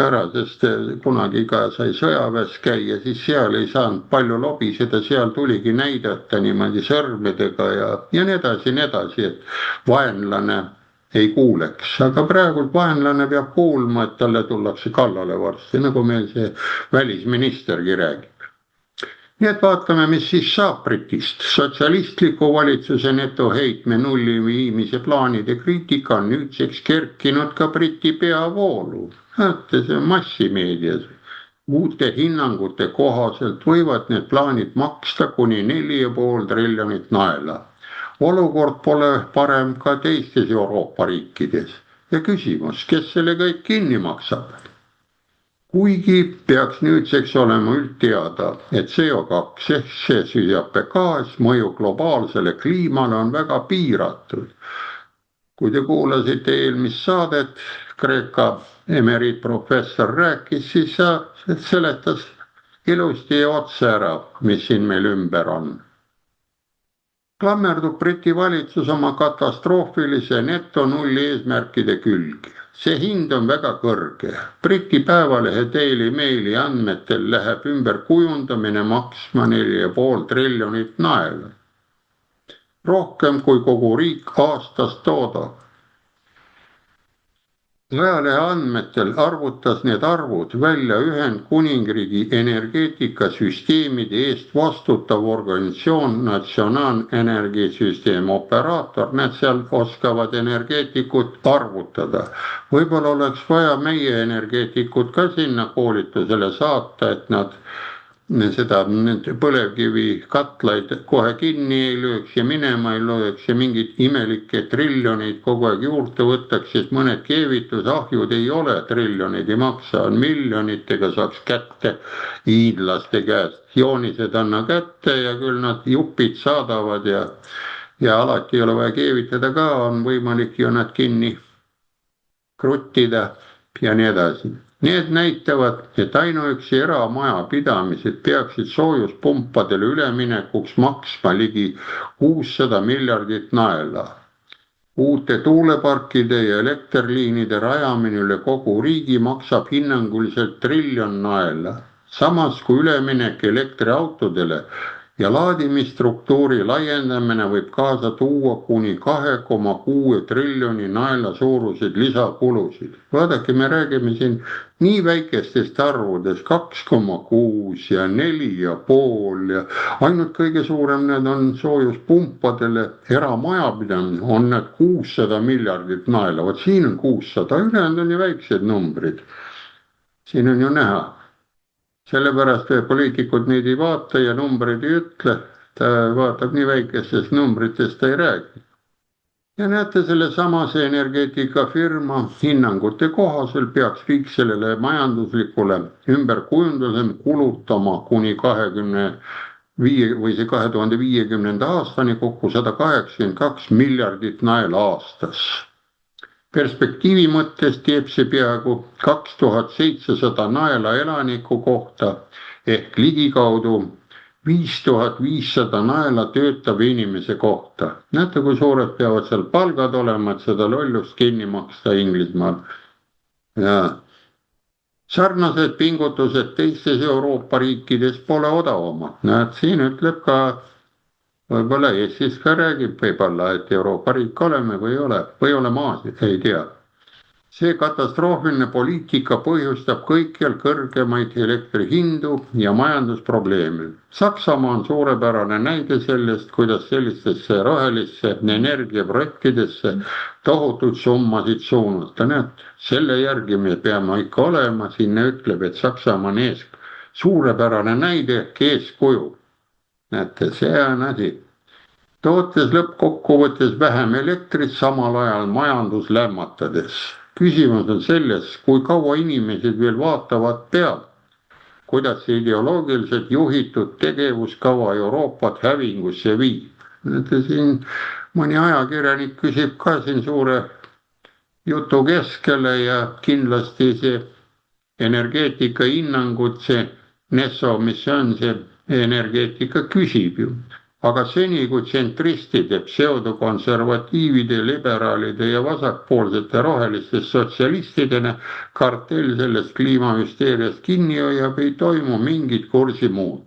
ära, sest kunagi ka sai sõjaväes käia, siis seal ei saanud palju lobiseda, seal tuligi näidata niimoodi sõrmedega ja nii edasi, et vaenlane ei kuuleks, aga praegu vaenlane peab kuulma, et talle tullakse kallale varsti, nagu meil see välisministergi räägib. Nii et vaatame, mis siis saab Britist. Sotsialistliku valitsuse netoheitme nulli viimise plaanide kriitika on nüüdseks kerkinud ka Briti peavoolu. Näete, see on massimeedias. Uute hinnangute kohaselt võivad need plaanid maksta kuni 4,5 triljonit naela. Olukord pole parem ka teistes Euroopa riikides. Ja küsimus, kes selle kõik kinni maksab? Kuigi peaks nüüdseks olema üldteada, et CO2 ehk see süsihappegaas mõju globaalsele kliimale on väga piiratud. Kui te kuulasite eelmist saadet, Kreeka emeriitprofessor rääkis, siis seletas ilusti ja otse ära, mis siin meil ümber on. Klammerdub Briti valitsus oma katastroofilise netonulli eesmärkide külge. See hind on väga kõrge. Briti päevalehe Daily Maili andmetel läheb ümberkujundamine maksma 4,5 triljonit naela. Rohkem kui kogu riik aastas toodab. Ajalehe andmetel arvutas need arvud välja Ühendkuningriigi energeetikasüsteemide eest vastutav organisatsioon National Energy System Operator, need seal oskavad energeetikut arvutada. Võib-olla oleks vaja meie energeetikud ka sinna koolitusele saata, et nad seda põlevkivi katlaid kohe kinni ei lööks ja minema ei lööks ja mingeid imelikke triljoneid kogu aeg juurde võtaks, sest mõned keevitusahjud ei ole triljoneid, ei maksa, on miljonitega saaks kätte hiidlaste käest. joonised anna kätte ja küll nad jupid saadavad ja alati ei ole vaja keevitada ka, on võimalik ju nad kinni kruttida ja nii edasi. Need näitavad, et ainuüksi eramajapidamised peaksid soojuspumpadele üleminekuks maksma ligi 600 miljardit naela. Uute tuuleparkide ja elektriliinide rajamine üle kogu riigi maksab hinnanguliselt 1 triljon naela. Samas kui üleminek elektriautodele ja laadimisstruktuuri laiendamine võib kaasa tuua kuni 2,6 triljoni naela suuruseid lisakulusid. Vaadake, me räägime siin nii väikestest arvudest, 2,6 ja 4,5 ja ainult kõige suurem need on soojuspumpadele eramajapidamine, on need 600 miljardit naela. Vot siin on 600, ülejäänud on ju väiksed numbrid. Siin on ju näha. Sellepärast poliitikud neid ei vaata ja numbreid ei ütle, ta vaatab nii väikestest numbritest, ta ei räägi. Ja näete, selle samase energeetikafirma hinnangute kohaselt peaks riik sellele majanduslikule ümberkujundusele kulutama kuni 2050. aastani kokku 182 miljardit naela aastas. Perspektiivi mõttes teeb see peaaegu 2700 naela elaniku kohta ehk ligikaudu 5500 naela töötava inimese kohta. Näete, kui suured peavad seal palgad olema, et seda lollust kinni maksta Inglismaal. Ja sarnased pingutused teistes Euroopa riikides pole odavamad. Näed, siin ütleb ka võib-olla Eestis ka räägib võib-olla, et Euroopa riik oleme või oleme Aasias, ei tea. See katastroofiline poliitika põhjustab kõikjal kõrgemaid elektrihindu ja majandusprobleeme. Saksamaa on suurepärane näide sellest, kuidas sellistesse rohelisse energiaprojektidesse tohutud summasid suunata. Näed, selle järgi me peame ikka olema, sinna ütleb, et Saksamaa on suurepärane näide ehk eeskuju. Näete, see on asi. Tootes lõppkokkuvõttes vähem elektrit, samal ajal majandus lämmatades. Küsimus on selles, kui kaua inimesed veel vaatavad pealt, kuidas see ideoloogiliselt juhitud tegevuskava Euroopat hävingusse viib. Näete, siin mõni ajakirjanik küsib ka siin suure jutu keskele ja kindlasti see energeetika hinnangud, see NESO, mis on see energeetika küsib ju, aga seni kui tsentristide, pseudokonservatiivide, liberaalide ja vasakpoolsete rohelistest sotsialistidena kartell sellest kliimahüsteeriast kinni hoiab, ei toimu mingit kursi muud.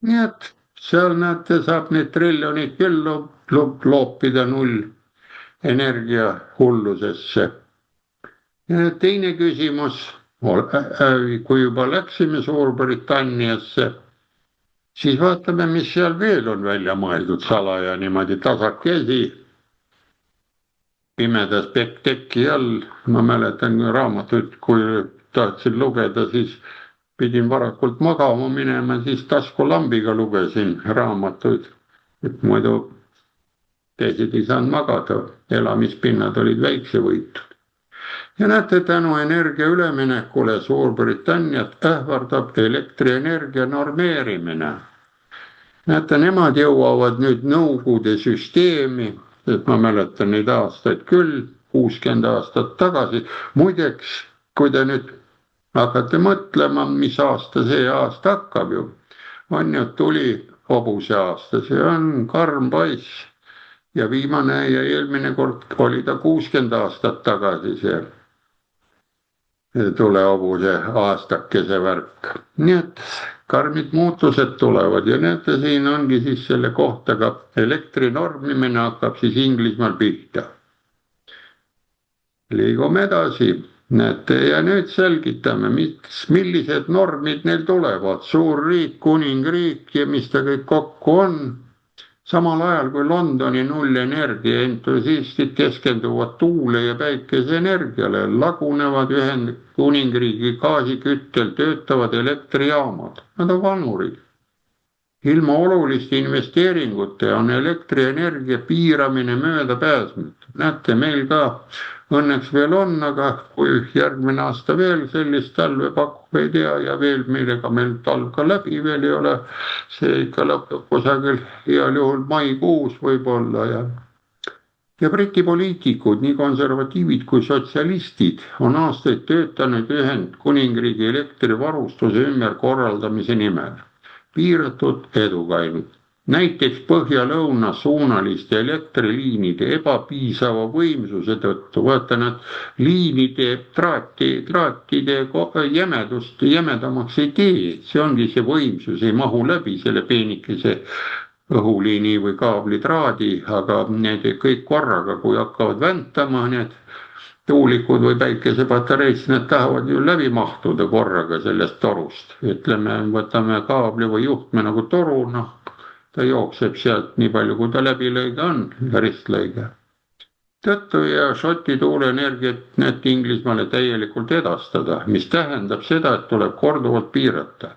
Nii et seal näete, saab need triljonid küll loopida null energia hullusesse. Ja teine küsimus. Kui juba läksime Suurbritanniasse, siis vaatame, mis seal veel on välja mõeldud salaja niimoodi tasakesi pimedas teki all. Ma mäletan raamatut, kui tahtsin lugeda, siis pidin varakult magama minema, siis taskulambiga lugesin raamatuid, et muidu teised ei saanud magada, elamispinnad olid väiksevõitud. Ja näete, tänu energia üleminekule Suurbritanniat ähvardab elektrienergia normeerimine. Näete, nemad jõuavad nüüd Nõukogude süsteemi, et ma mäletan neid aastaid küll, 60 aastat tagasi. Muideks, kui te nüüd hakkate mõtlema, mis aasta see aasta hakkab ju, on ju tuli hobuse aasta, see on karm paiss. Ja viimane ja eelmine kord oli ta 60 aastat tagasi see tulehobuse aastakese värk. Nii et karmid muutused tulevad ja näete, siin ongi siis selle kohta ka elektri normimine hakkab siis Inglismaal pihta. Liigume edasi, näete, ja nüüd selgitame, millised normid neil tulevad. Suur riik, kuningriik ja mis ta kõik kokku on. samal ajal kui Londoni nullenergia entusiastid keskenduvad tuule- ja päikeseenergiale, lagunevad Ühendkuningriigi gaasiküttel töötavad elektrijaamad. Nad on vanurid. Ilma oluliste investeeringuta on elektrienergia piiramine möödapääsmatu. Näete, meil ka õnneks veel on, aga kui järgmine aasta veel sellist talve pakub, ei tea, ja veel millega meil talv ka läbi veel ei ole, see ikka lõpeb kusagil heal juhul maikuus võib-olla ja Briti poliitikud, nii konservatiivid kui sotsialistid, on aastaid töötanud Ühendkuningriigi elektrivarustuse ümberkorraldamise nimel. Piiratud eduga ainult. Näiteks põhja-lõuna suunaliste elektriliinide ebapiisava võimsuse tõttu, vaata nad liinide traatide jämedamaks ei tee, see ongi see võimsus, ei mahu läbi selle peenikese õhuliini või kaablitraadi, aga need kõik korraga, kui hakkavad väntama, need tuulikud või päikesepatareid, need tahavad ju läbi mahtuda korraga sellest torust. Ütleme, võtame kaabli või juhtme nagu toru, noh, ta jookseb sealt nii palju, kui ta läbilõige on, ristlõige. Tõttu ja Šoti tuuleenergiat näete Inglismaale täielikult edastada, mis tähendab seda, et tuleb korduvalt piirata.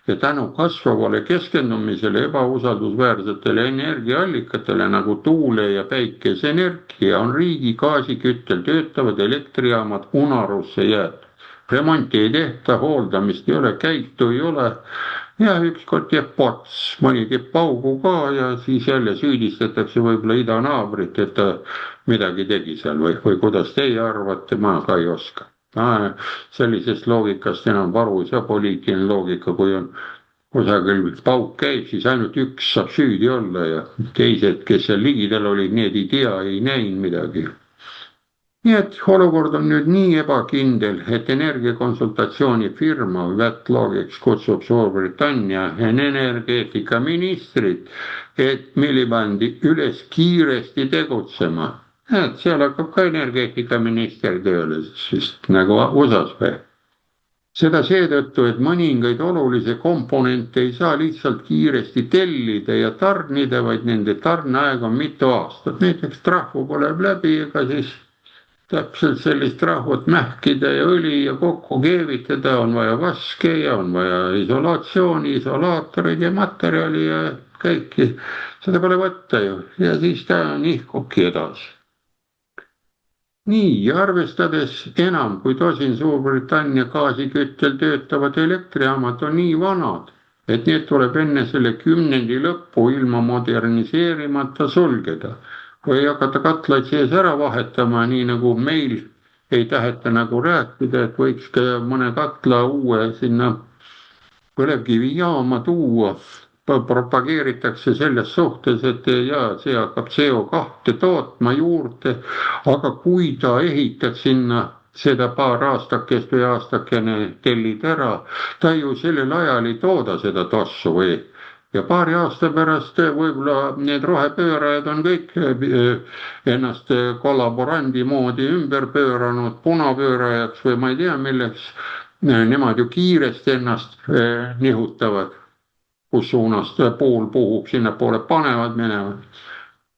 Ja tänu kasvavale keskendumisele ebausaldusväärsetele energiaallikatele nagu tuule- ja päikeseenergia on riigi gaasiküttel töötavad elektrijaamad unarusse jäetud. Remonti ei tehta, hooldamist ei ole, käitu ei ole ja ükskord jääb ports, mõni teeb paugu ka ja siis jälle süüdistatakse võib-olla idanaabrit, et ta midagi tegi seal või kuidas teie arvate, ma ka ei oska. Sellisest loogikast enam varu ei saa, poliitiline loogika, kui on kusagil pauk käib, siis ainult üks saab süüdi olla ja teised, kes seal ligidal olid, need ei tea, ei näinud midagi. Nii et olukord on nüüd nii ebakindel, et energiakonsultatsioonifirma Wetlogics kutsub Suurbritannia energeetikaministrit, et Milibandi üles kiiresti tegutsema. Seal hakkab ka energeetikaminister tööle, sest nagu USA-s või. Seda seetõttu, et mõningaid olulisi komponente ei saa lihtsalt kiiresti tellida ja tarnida, vaid nende tarneaeg on mitu aastat. Näiteks trahvu põleb läbi, ega siis täpselt sellist trahvut mähkida ja õli ja kokku keevitada, on vaja vaske ja on vaja isolatsiooni, isolaatoreid ja materjali ja kõiki. Seda pole võtta ju ja siis ta nihkubki edasi. Nii, ja arvestades enam kui tosin Suurbritannia gaasiküttel töötavad elektrijaamad on nii vanad, et need tuleb enne selle kümnendi lõppu ilma moderniseerimata sulgeda. Kui ei hakata katlaid sees ära vahetama, nii nagu meil ei taheta nagu rääkida, et võiks ka mõne katla uue sinna põlevkivijaama tuua, propageeritakse selles suhtes, et jaa, see hakkab CO2 tootma juurde, aga kui ta ehitad sinna seda paar aastakest või aastakene tellid ära, ta ju sellel ajal ei tooda seda tossu või ja paari aasta pärast võib-olla need rohepöörajad on kõik ennast kollaborandi moodi ümber pööranud punapöörajaks või ma ei tea milleks, nemad ju kiiresti ennast nihutavad, kus suunas pool puhub, sinnapoole panevad minevad.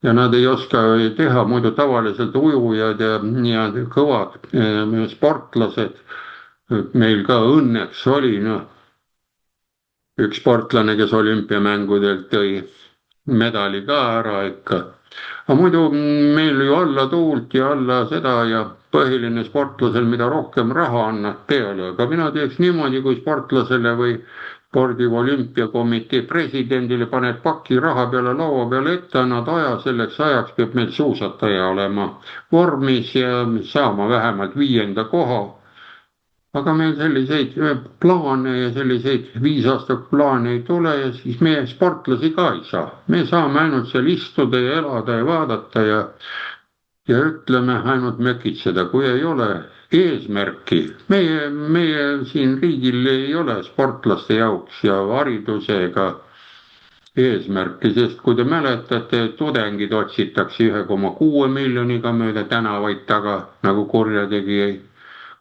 Ja nad ei oska teha, muidu tavaliselt ujujad ja kõvad sportlased. Meil ka õnneks oli üks sportlane, kes olümpiamängudelt tõi medali ka ära ikka. Aga muidu meil ju alla tuult ja alla seda ja põhiline sportlasel, mida rohkem raha annab peale, aga mina teeks niimoodi, kui sportlasele või spordi olümpiakomitee presidendile paned paki raha peale laua peale ette, annad aja, selleks ajaks peab meil suusataja olema vormis ja saama vähemalt 5. koha. Aga meil selliseid plaane ja selliseid 5 aastat plaane ei tule ja siis meie sportlasi ka ei saa. Me saame ainult seal istuda ja elada ja vaadata ja ütleme ainult mökitseda, kui ei ole eesmärki. Meie siin riigil ei ole sportlaste jaoks ja haridusega eesmärki, sest kui te mäletate, tudengid otsitakse 1,6 miljoniga mööda tänavaid taga nagu kurjategijaid.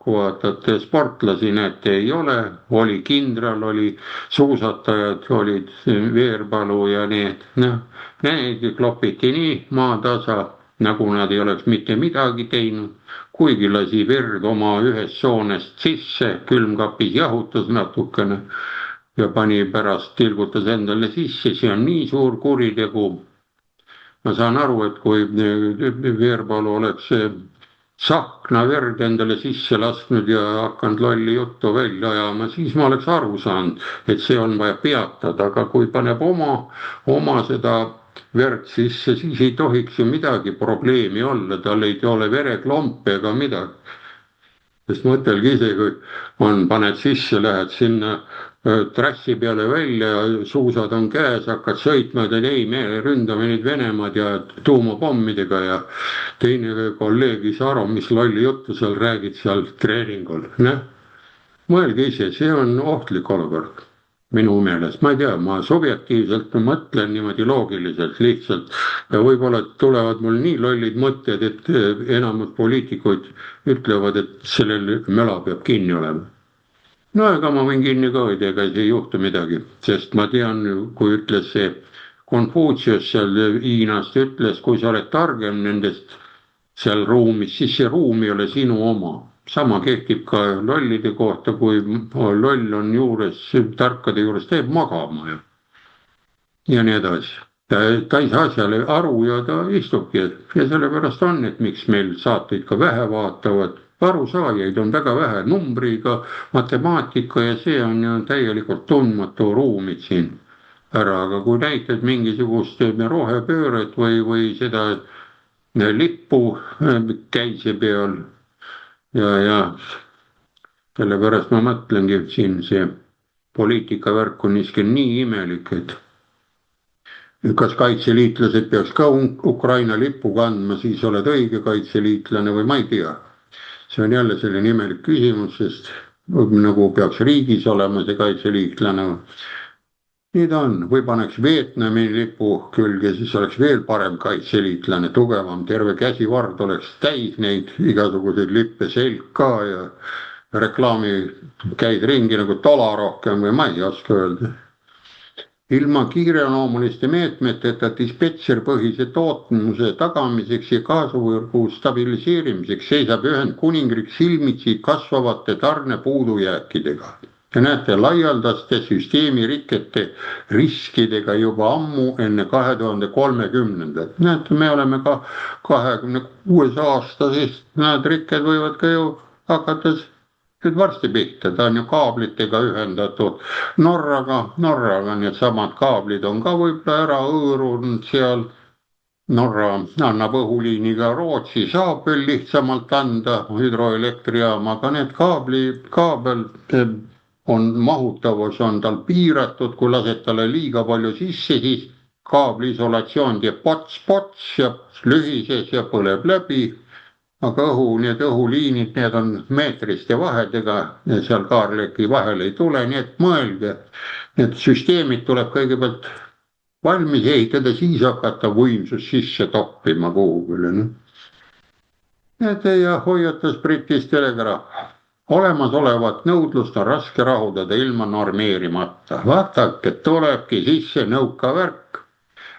õhku vaatate, sportlasi näete ei ole, oli kindral, oli suusatajad, olid Veerpalu ja need, noh, need klopiti nii maatasa, nagu nad ei oleks mitte midagi teinud, kuigi lasi verd oma ühest soonest sisse, külmkapis jahutas natukene ja pani pärast, tilgutas endale sisse, see on nii suur kuritegu. Ma saan aru, et kui Veerpalu oleks Tsahkna verd endale sisse lasknud ja hakanud lolli juttu välja ajama, siis ma oleks aru saanud, et see on vaja peatada, aga kui paneb oma seda verd sisse, siis ei tohiks ju midagi probleemi olla, tal ei ole vereklompe ega midagi. Sest mõtelge ise, kui paned sisse, lähed sinna trassi peale välja, suusad on käes, hakkad sõitma, et ei, me ründame nüüd Venemaad ja tuumapommidega ja teine kolleeg ei saa aru, mis lolli juttu seal räägid seal treeningul. Mõelge ise, see on ohtlik olukord minu meelest, ma ei tea, ma subjektiivselt mõtlen niimoodi loogiliselt lihtsalt ja võib-olla tulevad mul nii lollid mõtted, et enamus poliitikuid ütlevad, et sellel möla peab kinni olema. No ega ma võin kinni ka hoida, ega ei juhtu midagi, sest ma tean, kui ütles see Konfutsius seal Hiinast, ütles, kui sa oled targem nendest seal ruumis, siis see ruum ei ole sinu oma. Sama kehtib ka lollide kohta, kui loll on juures, tarkade juures teeb magama ja nii edasi. Ta ei saa asjale aru ja ta istubki ja sellepärast on, et miks meil saateid ka vähe vaatavad. Arusaajaid on väga vähe, numbriga, matemaatika ja see on ju täielikult tundmatu ruumid siin ära, aga kui näitad mingisugust rohepööret või seda lippu käise peal ja sellepärast ma mõtlengi siin see poliitikavärk on nii imelik, et kas kaitseliitlased peaks ka Ukraina lippu kandma, siis oled õige kaitseliitlane või ma ei tea. See on jälle selline imelik küsimus, sest nagu peaks riigis olema see kaitseliitlane. Nii ta on, või paneks Vietnami lipu külge, siis oleks veel parem kaitseliitlane, tugevam, terve käsivard oleks täis neid igasuguseid lippe, selg ka ja reklaami käid ringi nagu tola rohkem või ma ei oska öelda. Ilma kiireloomuliste meetmeteta dispetserpõhise tootmuse tagamiseks ja kaasuvõrgu stabiliseerimiseks seisab Ühendkuningriik silmitsi kasvavate tarnepuudujääkidega. Ja näete laialdaste süsteemirikete riskidega juba ammu enne 2030. Näete, me oleme ka 26 aastasest, need rikked võivad ka ju hakata nüüd varsti pihta, ta on ju kaablitega ühendatud Norraga, need samad kaablid on ka võib-olla ära hõõrunud seal. Norra annab õhuliiniga, Rootsi saab veel lihtsamalt anda hüdroelektrijaama, aga need kaabel on mahutavus, on tal piiratud, kui lased talle liiga palju sisse, siis kaabli isolatsioon teeb pots ja lühises ja põleb läbi. Aga need õhuliinid, need on meetriste vahedega ja seal kaarleki vahel ei tule, nii et mõelge, need süsteemid tuleb kõigepealt valmis ehitada, siis hakata võimsus sisse toppima kuhugile. Ja hoiatas British Telegraph. Olemasolevat nõudlust on raske rahuldada ilma normeerimata. Vaadake, tulebki sisse nõukavärk,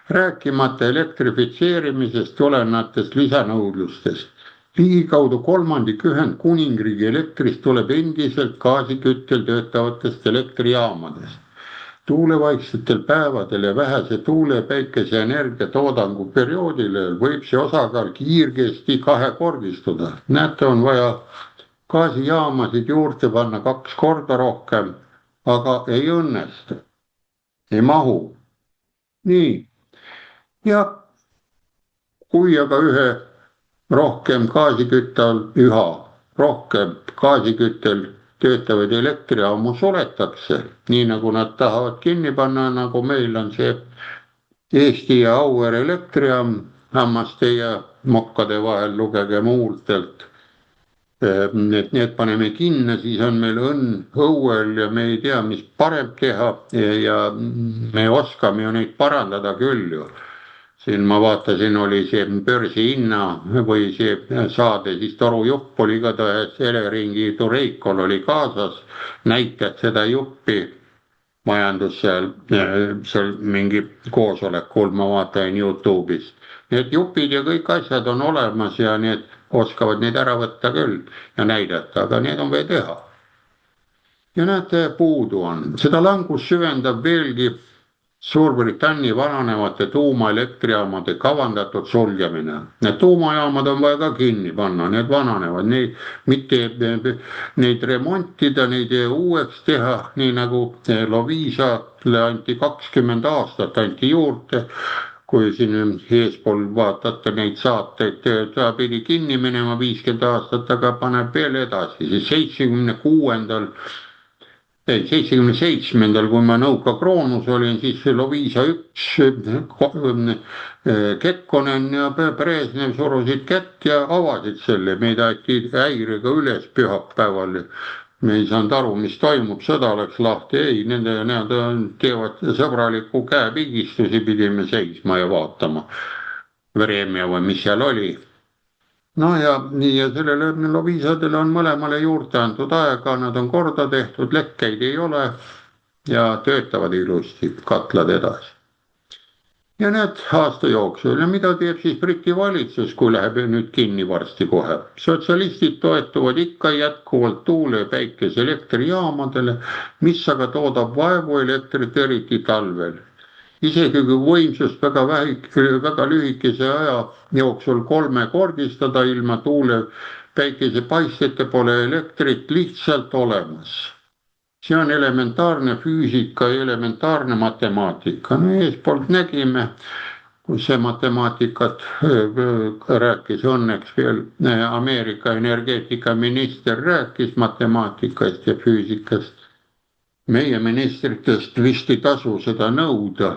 rääkimata elektrifitseerimisest tulenevatest lisanõudlustest. Ligikaudu kolmandik Ühendkuningriigi elektrist tuleb endiselt gaasiküttel töötavatest elektrijaamadest. Tuulevaiksetel päevadel ja vähese tuule- ja päikeseenergia toodangu perioodil võib see osakaal kiiresti kahekordistuda. Näete, on vaja gaasijaamasid juurde panna 2 korda rohkem, aga ei õnnestu, ei mahu. Nii, ja kui aga üha rohkem gaasiküttel töötavaid elektrijaamu suletakse, nii nagu nad tahavad kinni panna, nagu meil on see Eesti ja Auvere elektrijaam Hammaste ja Mokkade vahel, lugege muultelt. Need paneme kinni, siis on meil õnn õuel ja me ei tea, mis parem teha ja me oskame ju neid parandada küll ju. siin ma vaatasin, oli see börsihinna või see saade, siis torujupp oli igatahes Eleringi Tureikol oli kaasas, näitab seda juppi majandus seal mingi koosolekul, ma vaatan Youtube'is. Need jupid ja kõik asjad on olemas ja need oskavad neid ära võtta küll ja näidata, aga need on vaja teha. Ja näete, puudu on, seda langust süvendab veelgi Suurbritannia vananevate tuumaelektrijaamade kavandatud sulgemine. Need tuumajaamad on vaja ka kinni panna, need vananevad, neid mitte neid remontida, neid uueks teha, nii nagu Loviisale anti 20 aastat anti juurde. Kui siin eespool vaatate neid saateid, ta pidi kinni minema 50 aastat, aga paneb veel edasi, siis 77, kui ma Nõuka Kroonus olin, siis Loviisa 1, Kekkonen ja Brežnev surusid kätt ja avasid selle, meid aeti häirega üles pühapäeval. Me ei saanud aru, mis toimub, sõda läks lahti, ei, nad teevad sõbraliku käepigistusi, pidime seisma ja vaatama. Vremja või mis seal oli. No ja sellele Loviisadele on mõlemale juurde antud aega, nad on korda tehtud, lekkeid ei ole ja töötavad ilusti katlad edasi. Ja näed aasta jooksul ja mida teeb siis Briti valitsus, kui läheb nüüd kinni varsti kohe? Sotsialistid toetuvad ikka jätkuvalt tuule- ja päikeseelektrijaamadele, mis aga toodab vaevuelektrit eriti talvel. Isegi kui võimsust väga lühikese aja jooksul kolmekordistada ilma tuule päikesepaistete pole elektrit lihtsalt olemas. See on elementaarne füüsika ja elementaarne matemaatika. No eespoolt nägime, kus see matemaatikat rääkis õnneks veel Ameerika energeetikaminister rääkis matemaatikast ja füüsikast. Meie ministritest vist ei tasu seda nõuda.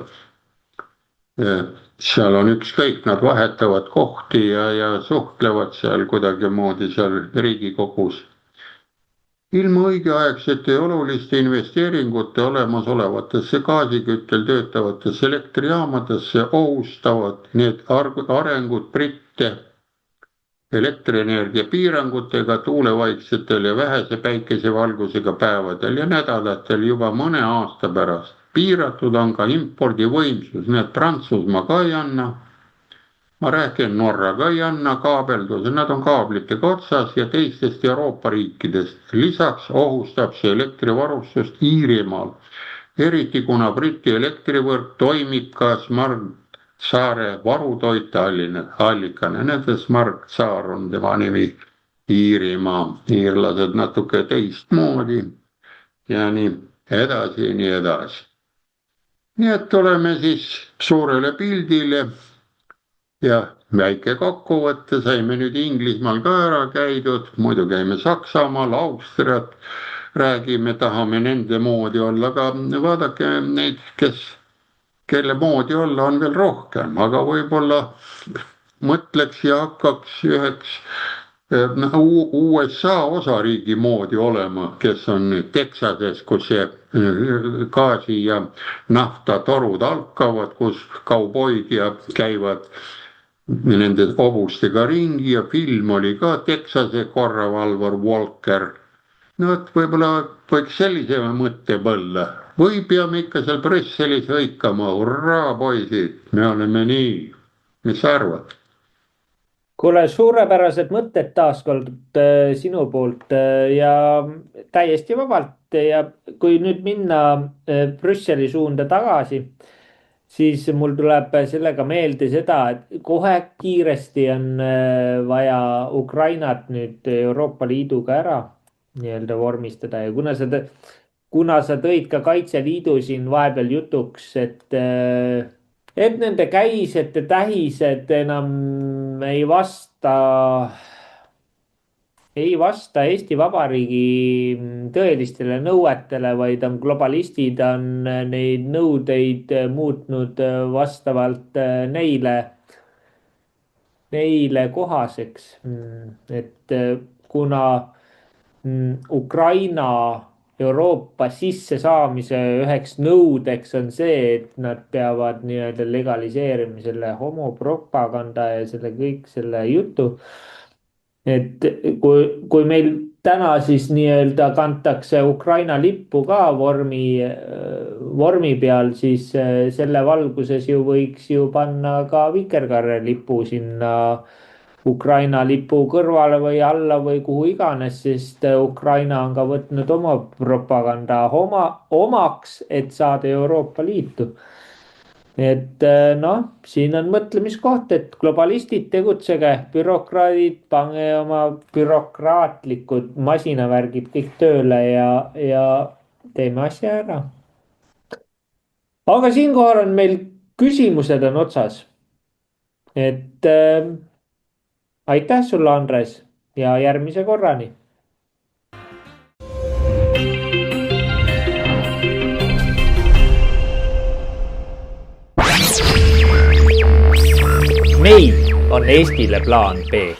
Seal on ükskõik, nad vahetavad kohti ja suhtlevad seal kuidagimoodi seal Riigikogus. Ilma õigeaegsete ja oluliste investeeringute olemasolevatesse gaasiküttel töötavatesse elektrijaamadesse ohustavad need arengud Britte elektrienergia piirangutega tuulevaiksetel ja vähese päikesevalgusega päevadel ja nädalatel juba mõne aasta pärast. Piiratud on ka impordivõimsus, need Prantsusmaa ka ei anna. Ma räägin, Norra ka ei anna kaabelduse, nad on kaablitega otsas ja teistest Euroopa riikidest. Lisaks ohustab see elektrivarustust Iirimaal, eriti kuna Briti elektrivõrk toimib ka Smart Saare varutoiteallikana. Nende Smart Saar on tema nimi, Iirimaa, iirlased natuke teistmoodi ja nii edasi ja nii edasi. Nii et oleme siis suurele pildile. Ja väike kokkuvõtte, saime nüüd Inglismaal ka ära käidud, muidu käime Saksamaal, Austriat, räägime, tahame nende moodi olla, aga vaadake neid, kelle moodi olla on veel rohkem, aga võib-olla mõtleks ja hakkaks üheks USA osariigi moodi olema, kes on Texases, kus see gaasi ja naftatorud alkavad, kus kauboid ja käivad nende hobustega ringi ja film oli ka Texase korravalvur Walker. No et võib-olla võiks sellise mõttepõlle või peame ikka seal Brüsselis hõikama, hurraa poisid, me oleme nii, mis sa arvad? Kuule, suurepärased mõtted taaskord sinu poolt ja täiesti vabalt ja kui nüüd minna Brüsseli suunda tagasi, siis mul tuleb sellega meelde seda, et kohe kiiresti on vaja Ukrainat nüüd Euroopa Liiduga ära nii-öelda vormistada ja kuna sa tõid ka Kaitseliidu siin vahepeal jutuks, et nende käised ja tähised enam ei vasta Eesti Vabariigi tõelistele nõuetele, vaid globalistid on neid nõudeid muutnud vastavalt neile kohaseks. Et kuna Ukraina Euroopa sisse saamise üheks nõudeks on see, et nad peavad nii-öelda legaliseerima selle homopropaganda ja selle kõik selle jutu. Et kui meil täna siis nii-öelda kantakse Ukraina lippu ka vormi peal, siis selle valguses ju võiks ju panna ka vikerkaare lipu sinna Ukraina lipu kõrvale või alla või kuhu iganes, sest Ukraina on ka võtnud oma propaganda omaks, et saada Euroopa Liitu. Et noh, siin on mõtlemiskoht, et globalistid tegutsege, bürokraadid, pange oma bürokraatlikud masinavärgid kõik tööle ja teeme asja ära. Aga siinkohal on meil küsimused on otsas. Et aitäh sulle, Andres, ja järgmise korrani. Meil on Eestile plaan B.